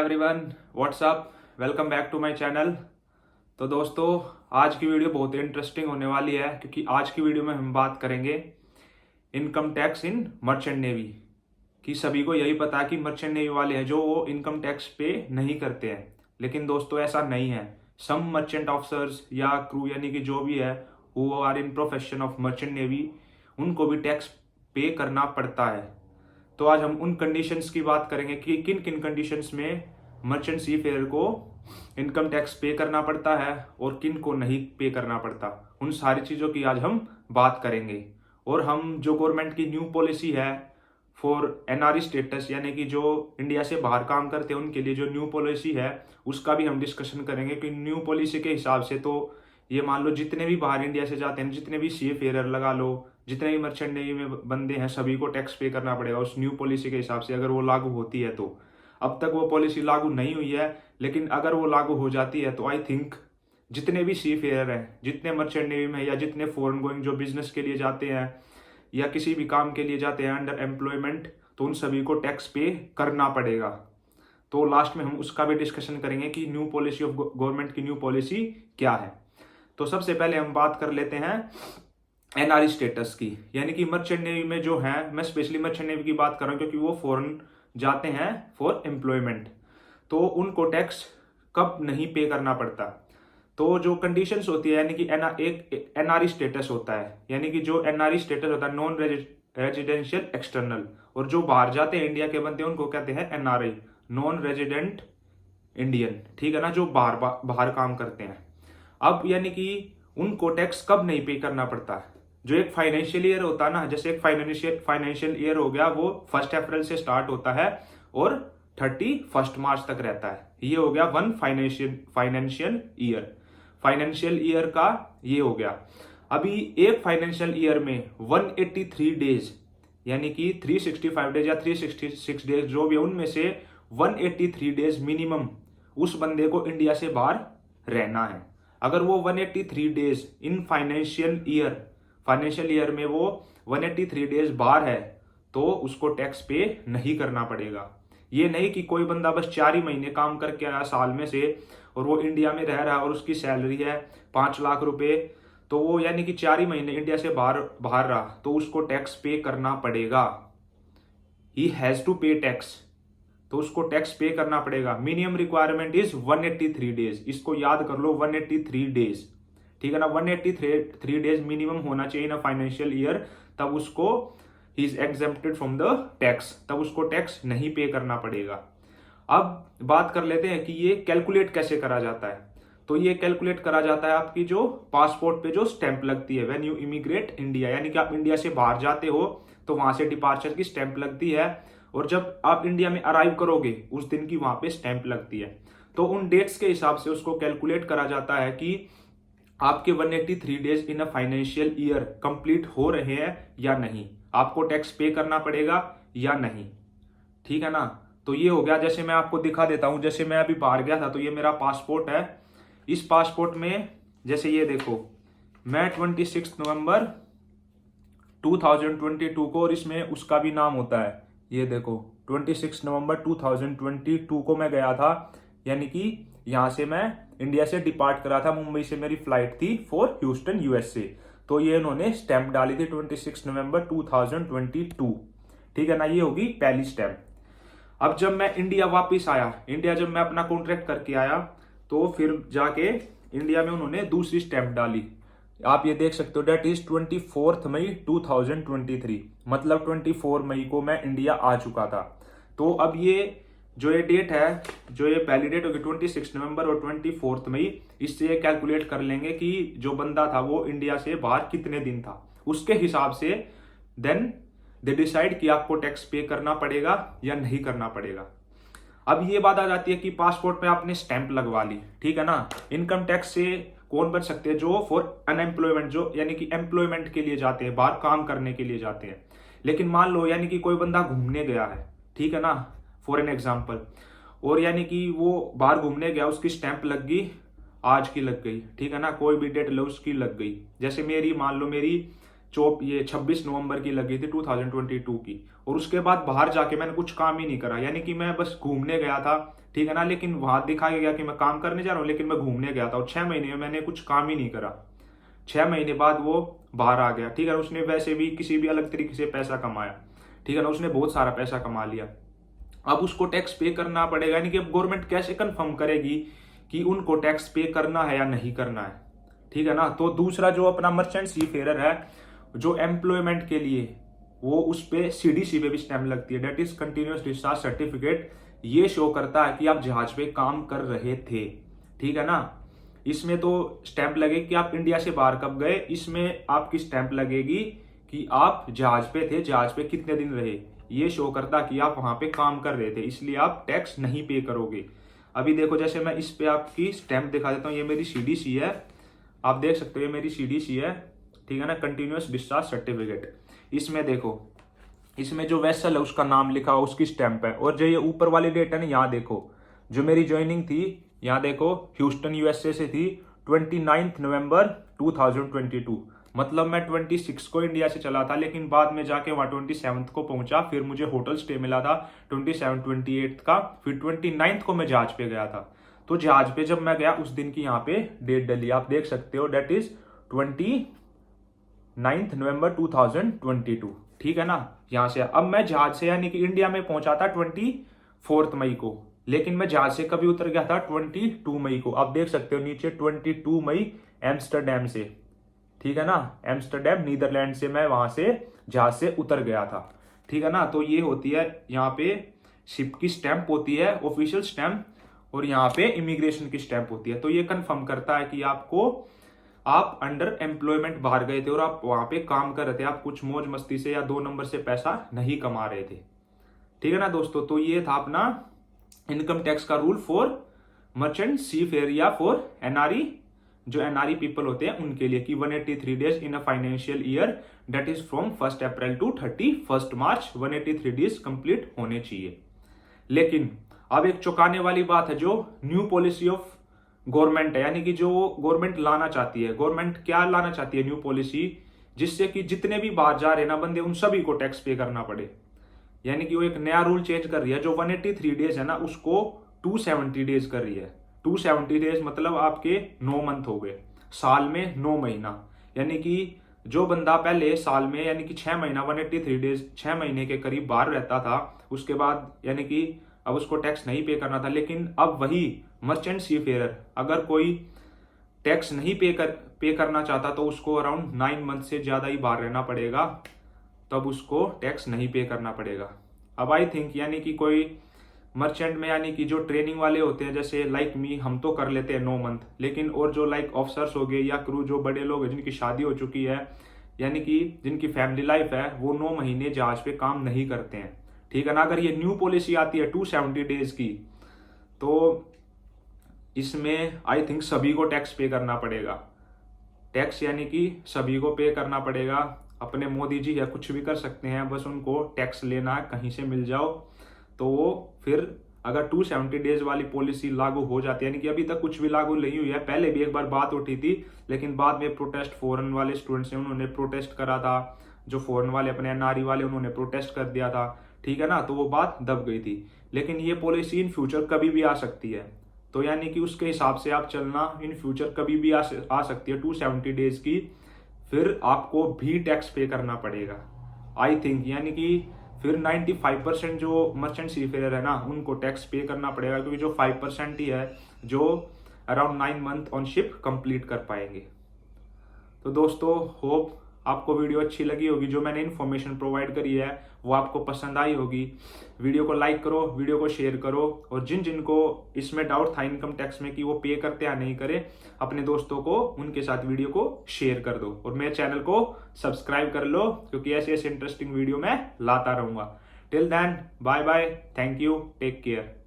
Everyone, what's up, welcome back to my channel. तो दोस्तों, आज की वीडियो बहुत इंटरेस्टिंग होने वाली है क्योंकि आज की वीडियो में हम बात करेंगे income tax in merchant navy. कि सभी को यही पता है कि मर्चेंट नेवी वाले हैं जो वो इनकम टैक्स पे नहीं करते हैं, लेकिन दोस्तों ऐसा नहीं है। सम मर्चेंट ऑफिसर्स या क्रू यानी कि जो भी है who are in profession of merchant navy, उनको भी टैक्स पे करना पड़ता है। तो आज हम उन कंडीशंस की बात करेंगे कि किन किन कंडीशंस में मर्चेंट सी फेयर को इनकम टैक्स पे करना पड़ता है और किन को नहीं पे करना पड़ता। उन सारी चीज़ों की आज हम बात करेंगे। और हम जो गवर्नमेंट की न्यू पॉलिसी है फॉर एनआरई स्टेटस, यानी कि जो इंडिया से बाहर काम करते हैं उनके लिए जो न्यू पॉलिसी है उसका भी हम डिस्कशन करेंगे कि न्यू पॉलिसी के हिसाब से तो ये मान लो जितने भी बाहर इंडिया से जाते हैं, जितने भी सी फेयर लगा लो, जितने भी मर्चेंट नेवी में बंदे हैं, सभी को टैक्स पे करना पड़ेगा उस न्यू पॉलिसी के हिसाब से, अगर वो लागू होती है तो। अब तक वो पॉलिसी लागू नहीं हुई है, लेकिन अगर वो लागू हो जाती है तो आई थिंक जितने भी सी फेयर हैं, जितने मर्चेंट नेवी में या जितने फॉरेन गोइंग जो बिजनेस के लिए जाते हैं या किसी भी काम के लिए जाते हैं अंडर एम्प्लॉयमेंट, तो उन सभी को टैक्स पे करना पड़ेगा। तो लास्ट में हम उसका भी डिस्कशन करेंगे कि न्यू पॉलिसी ऑफ गवर्नमेंट की न्यू पॉलिसी क्या है। तो सबसे पहले हम बात कर लेते हैं एनआरई स्टेटस की, यानी कि मर्चेंट नेवी में जो है, मैं स्पेशली मर्चेंट नेवी की बात कर रहा हूँ क्योंकि वो फॉरेन जाते हैं फॉर एम्प्लॉयमेंट, तो उनको टैक्स कब नहीं पे करना पड़ता। तो जो कंडीशंस होती है, यानी कि एक एनआरई स्टेटस होता है, यानी कि जो एनआरई स्टेटस होता है नॉन रेजिडेंशियल एक्सटर्नल, और जो बाहर जाते हैं इंडिया के बनते हैं उनको कहते हैं एनआरई, नॉन रेजिडेंट इंडियन, ठीक है ना, जो बाहर काम करते हैं। अब यानी कि उनको टैक्स कब नहीं पे करना पड़ता है। जो एक फाइनेंशियल ईयर होता है ना, जैसे एक फाइनेंशियल ईयर हो गया, वो 1 अप्रैल से स्टार्ट होता है और 31 मार्च तक रहता है। ये हो गया one financial year. Financial year का ये हो गया। अभी एक फाइनेंशियल ईयर में 183 डेज, यानी कि 365 डेज या 366 डेज जो भी है, उनमें से 183 डेज मिनिमम उस बंदे को इंडिया से बाहर रहना है। अगर वो 183 डेज इन फाइनेंशियल ईयर में वो 183 डेज बाहर है तो उसको टैक्स पे नहीं करना पड़ेगा। ये नहीं कि कोई बंदा बस 4 ही महीने काम करके आया साल में से और वो इंडिया में रह रहा है और उसकी सैलरी है 5 लाख रुपए, तो वो यानी कि 4 ही महीने इंडिया से बाहर रहा तो उसको टैक्स पे करना पड़ेगा। ही हैज टू पे टैक्स, तो उसको टैक्स पे करना पड़ेगा। मिनिमम रिक्वायरमेंट इज 183 डेज, इसको याद कर लो, 183 डेज, ठीक है ना। 183 डेज मिनिमम होना चाहिए ना फाइनेंशियल ईयर, तब उसको he is exempted from the tax, तब उसको टैक्स नहीं पे करना पड़ेगा। अब बात कर लेते हैं कि ये कैलकुलेट कैसे करा जाता है। तो ये कैलकुलेट करा जाता है आपकी जो पासपोर्ट पे जो स्टैंप लगती है व्हेन यू इमिग्रेट इंडिया, यानी कि आप इंडिया से बाहर जाते हो तो वहां से डिपार्चर की स्टैंप लगती है, और जब आप इंडिया में अराइव करोगे उस दिन की वहां पे स्टैंप लगती है। तो उन डेट्स के हिसाब से उसको कैलकुलेट करा जाता है कि आपके 183 days in a financial year complete हो रहे हैं या नहीं, आपको टैक्स पे करना पड़ेगा या नहीं, ठीक है ना। तो ये हो गया। जैसे मैं आपको दिखा देता हूं, जैसे मैं अभी बाहर गया था तो ये मेरा पासपोर्ट है। इस पासपोर्ट में जैसे ये देखो, मैं 26 नवंबर 2022 को, और इसमें उसका भी नाम होता है, ये देखो 26 नवंबर 2022 को मैं गया था, यानी कि यहां से मैं इंडिया से डिपार्ट करा था, मुंबई से मेरी फ्लाइट थी फॉर ह्यूस्टन यूएसए। तो ये इन्होंने स्टैंप डाली थी 26 नवंबर 2022, ठीक है ना। ये होगी पहली स्टैंप। अब जब मैं इंडिया वापस आया, इंडिया जब मैं अपना कॉन्ट्रैक्ट करके आया, तो फिर जाके इंडिया में उन्होंने दूसरी स्टैंप डाली। आप ये देख सकते हो, डेट इज 24 मई 2023, मतलब 24 मई को मैं इंडिया आ चुका था। तो अब ये जो ये डेट है, जो ये पहली डेट होगी 26 नवंबर और 24 मई, इससे ये कैलकुलेट कर लेंगे कि जो बंदा था वो इंडिया से बाहर कितने दिन था, उसके हिसाब से देन दे डिसाइड कि आपको टैक्स पे करना पड़ेगा या नहीं करना पड़ेगा। अब ये बात आ जाती है कि पासपोर्ट पे आपने स्टैंप लगवा ली, ठीक है ना। इनकम टैक्स से कौन बच सकते हैं? जो फॉर अनएम्प्लॉयमेंट, जो यानी कि एम्प्लॉयमेंट के लिए जाते हैं, बाहर काम करने के लिए जाते हैं। लेकिन मान लो यानी कि कोई बंदा घूमने गया है, ठीक है ना, फॉर एन एग्जाम्पल, और यानी कि वो बाहर घूमने गया, उसकी स्टैंप लग गई, आज की लग गई, ठीक है ना, कोई भी डेट लो उसकी लग गई। जैसे मेरी मान लो मेरी ये 26 नवंबर की लगी थी 2022 की। और उसके बाद बाहर जाके मैंने कुछ काम ही नहीं करा, यानी कि मैं बस घूमने गया था, ठीक है ना, लेकिन वहां दिखाया गया कि मैं काम करने जा रहा हूँ, लेकिन मैं घूमने गया था और 6 महीने में मैंने कुछ काम ही नहीं करा। 6 महीने बाद वो बाहर आ गया, ठीक है ना। उसने वैसे भी किसी भी अलग तरीके से पैसा कमाया, ठीक है ना, उसने बहुत सारा पैसा कमा लिया। अब उसको टैक्स पे करना पड़ेगा, यानी कि अब गवर्नमेंट कैसे कंफर्म करेगी कि उनको टैक्स पे करना है या नहीं करना है, ठीक है ना। तो दूसरा जो अपना मर्चेंट सीफेयर है, जो एम्प्लॉयमेंट के लिए, वो उस पे सीडीसी पे भी स्टैम्प लगती है, that is continuous discharge certificate. ये शो करता है कि आप जहाज पे काम कर रहे थे, ठीक है ना। इसमें तो स्टैंप लगेगी कि आप इंडिया से बाहर कब गए, इसमें आपकी स्टैंप लगेगी कि आप जहाज पे थे, जहाज पे कितने दिन रहे। ये शो करता कि आप वहां पे काम कर रहे थे, इसलिए आप टैक्स नहीं पे करोगे। अभी देखो, जैसे मैं इस पे आपकी स्टैंप दिखा देता हूँ, ये मेरी सीडीसी है, आप देख सकते हो ये मेरी सीडीसी है, ठीक है ना, कंटिन्यूअस डिस्चार्ज सर्टिफिकेट। इसमें देखो, इसमें जो वेसल है उसका नाम लिखा हुआ, उसकी स्टैंप है। और जो ये ऊपर वाली डेट है ना, यहाँ देखो, जो मेरी ज्वाइनिंग थी, यहाँ देखो, ह्यूस्टन यूएसए से थी 29 नवंबर 2022। मतलब मैं 26 को इंडिया से चला था, लेकिन बाद में जाके वहां 27 को पहुंचा, फिर मुझे होटल स्टे मिला था 27 28 का, फिर 29 को मैं जहाज पे गया था। तो जहाज पे जब मैं गया उस दिन की यहाँ पे डेट डली, आप देख सकते हो, डेट इज 29 नवंबर 2022, ठीक है ना। यहां से अब मैं जहाज से यानी कि इंडिया में पहुंचा था 24 मई को, लेकिन मैं जहाज से कभी उतर गया था 22 मई को। आप देख सकते हो नीचे 22 मई एम्स्टरडेम से, ठीक है ना, एम्स्टरडेम नीदरलैंड से मैं वहां से जहाज से उतर गया था, ठीक है ना। तो ये होती है यहाँ पे शिप की स्टैंप होती है, ऑफिशियल स्टैंप, और यहाँ पे इमिग्रेशन की स्टैंप होती है। तो ये कंफर्म करता है कि आप अंडर एम्प्लॉयमेंट बाहर गए थे और आप वहां पे काम कर रहे थे, आप कुछ मौज मस्ती से या 2 नंबर से पैसा नहीं कमा रहे थे, ठीक है ना दोस्तों। तो ये था अपना इनकम टैक्स का रूल फॉर मर्चेंट सीफेयर या फॉर एनआरई, जो एनआरई पीपल होते हैं उनके लिए, कि 183 days in a financial year, that is from 1 April to 31 March 183 days complete होने चाहिए। लेकिन अब एक चौंकाने वाली बात है, जो न्यू पॉलिसी ऑफ गवर्नमेंट है, यानी कि जो गवर्नमेंट लाना चाहती है, गवर्नमेंट क्या लाना चाहती है न्यू पॉलिसी, जिससे कि जितने भी बाहर जा रहे ना बंदे, उन सभी को टैक्स पे करना पड़े। यानी कि वो एक नया रूल चेंज कर रही है, जो 183 डेज है ना उसको 270 डेज कर रही है। 270 डेज मतलब आपके 9 मंथ हो गए, साल में 9 महीना। यानी कि जो बंदा पहले साल में यानी कि 6 महीना 183 डेज 6 महीने के करीब बाहर रहता था, उसके बाद यानी कि अब उसको टैक्स नहीं पे करना था। लेकिन अब वही मर्चेंट सीफेयर अगर कोई टैक्स नहीं पे करना चाहता, तो उसको अराउंड 9 मंथ से ज्यादा ही बाहर रहना पड़ेगा, तब उसको टैक्स नहीं पे करना पड़ेगा। अब आई थिंक यानी कि कोई मर्चेंट में यानी कि जो ट्रेनिंग वाले होते हैं, जैसे लाइक मी, हम तो कर लेते हैं 9 मंथ, लेकिन और जो लाइक ऑफिसर्स हो गए या क्रू, जो बड़े लोग हैं जिनकी शादी हो चुकी है, यानी कि जिनकी फैमिली लाइफ है, वो 9 महीने जहाज पे काम नहीं करते हैं, ठीक है ना। अगर ये न्यू पॉलिसी आती है 270 डेज की, तो इसमें आई थिंक सभी को टैक्स पे करना पड़ेगा। टैक्स यानी कि सभी को पे करना पड़ेगा। अपने मोदी जी या कुछ भी कर सकते हैं, बस उनको टैक्स लेना है, कहीं से मिल जाओ। तो वो फिर अगर 270 डेज वाली पॉलिसी लागू हो जाती है, यानी कि अभी तक कुछ भी लागू नहीं हुई है, पहले भी एक बार बात उठी थी, लेकिन बाद में प्रोटेस्ट फॉरेन वाले स्टूडेंट्स ने, उन्होंने प्रोटेस्ट करा था, जो फॉरेन वाले अपने एनआरई वाले, उन्होंने प्रोटेस्ट कर दिया था, ठीक है ना, तो वो बात दब गई थी। लेकिन ये पॉलिसी इन फ्यूचर कभी भी आ सकती है, तो यानी कि उसके हिसाब से आप चलना, इन फ्यूचर कभी भी आ सकती है 270 डेज की, फिर आपको भी टैक्स पे करना पड़ेगा आई थिंक। यानी कि फिर 95% जो मर्चेंट सीफेयर है ना, उनको टैक्स पे करना पड़ेगा, क्योंकि जो 5% ही है जो around 9 month on ship complete कर पाएंगे। तो दोस्तों, होप आपको वीडियो अच्छी लगी होगी, जो मैंने इन्फॉर्मेशन प्रोवाइड करी है वो आपको पसंद आई होगी। वीडियो को लाइक करो, वीडियो को शेयर करो, और जिनको इसमें डाउट था इनकम टैक्स में कि वो पे करते या नहीं करे, अपने दोस्तों को उनके साथ वीडियो को शेयर कर दो, और मेरे चैनल को सब्सक्राइब कर लो, क्योंकि ऐसे ऐसे इंटरेस्टिंग वीडियो मैं लाता रहूंगा। Till then, bye bye, thank you, take care.